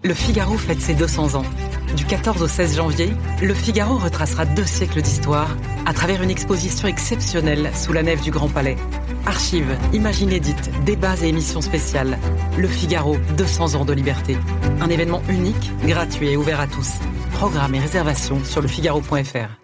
Le Figaro fête ses 200 ans. Du 14 au 16 janvier, Le Figaro retracera 2 siècles d'histoire à travers une exposition exceptionnelle sous la nef du Grand Palais. Archives, images inédites, débats et émissions spéciales. Le Figaro, 200 ans de liberté. Un événement unique, gratuit et ouvert à tous. Programmes et réservations sur lefigaro.fr.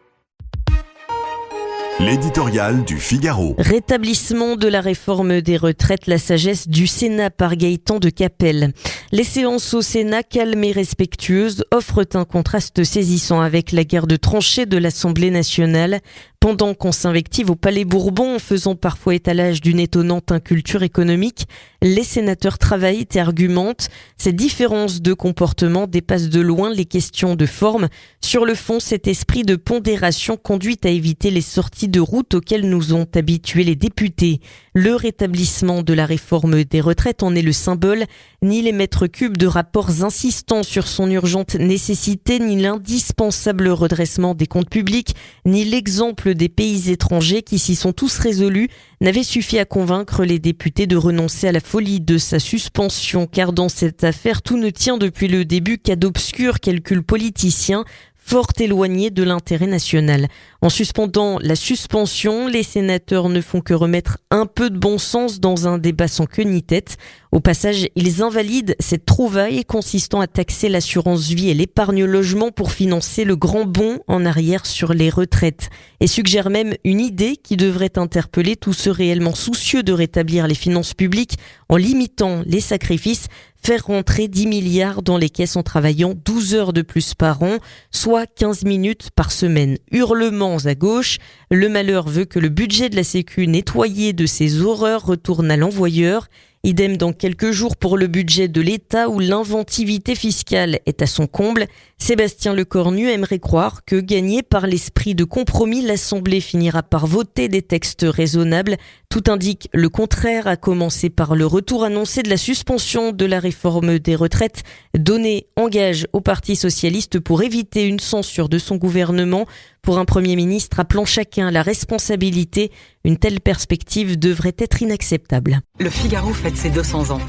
L'éditorial du Figaro. Rétablissement de la réforme des retraites, la sagesse du Sénat par Gaëtan de Capelle. Les séances au Sénat, calmes et respectueuses, offrent un contraste saisissant avec la guerre de tranchées de l'Assemblée nationale. Pendant qu'on s'invective au Palais Bourbon en faisant parfois étalage d'une étonnante inculture économique, les sénateurs travaillent et argumentent. Ces différences de comportement dépassent de loin les questions de forme. Sur le fond, cet esprit de pondération conduit à éviter les sorties de route auxquelles nous ont habitués les députés. Le rétablissement de la réforme des retraites en est le symbole. Ni les mètres cubes de rapports insistant sur son urgente nécessité, ni l'indispensable redressement des comptes publics, ni l'exemple des pays étrangers qui s'y sont tous résolus n'avaient suffi à convaincre les députés de renoncer à la folie de sa suspension, car dans cette affaire, tout ne tient depuis le début qu'à d'obscurs calculs politiciens, fort éloignés de l'intérêt national. En suspendant la suspension, les sénateurs ne font que remettre un peu de bon sens dans un débat sans queue ni tête. Au passage, ils invalident cette trouvaille consistant à taxer l'assurance vie et l'épargne logement pour financer le grand bond en arrière sur les retraites. Et suggèrent même une idée qui devrait interpeller tous ceux réellement soucieux de rétablir les finances publiques en limitant les sacrifices, faire rentrer 10 milliards dans les caisses en travaillant 12 heures de plus par an, soit 15 minutes par semaine. Hurlements à gauche, le malheur veut que le budget de la Sécu nettoyé de ces horreurs retourne à l'envoyeur. Idem dans quelques jours pour le budget de l'État où l'inventivité fiscale est à son comble. Sébastien Lecornu aimerait croire que, gagné par l'esprit de compromis, l'Assemblée finira par voter des textes raisonnables. Tout indique le contraire, à commencer par le retour annoncé de la suspension de la réforme des retraites, donné en gage au Parti socialiste pour éviter une censure de son gouvernement. Pour un Premier ministre appelant chacun la responsabilité, une telle perspective devrait être inacceptable. Le Figaro fête ses 200 ans.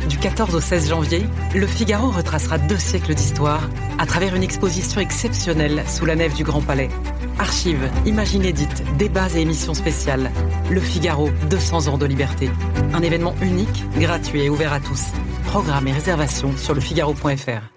Du 14 au 16 janvier, Le Figaro retracera 2 siècles d'histoire à travers une exposition exceptionnelle sous la nef du Grand Palais. Archives, images inédites, débats et émissions spéciales. Le Figaro, 200 ans de liberté. Un événement unique, gratuit et ouvert à tous. Programmes et réservations sur lefigaro.fr.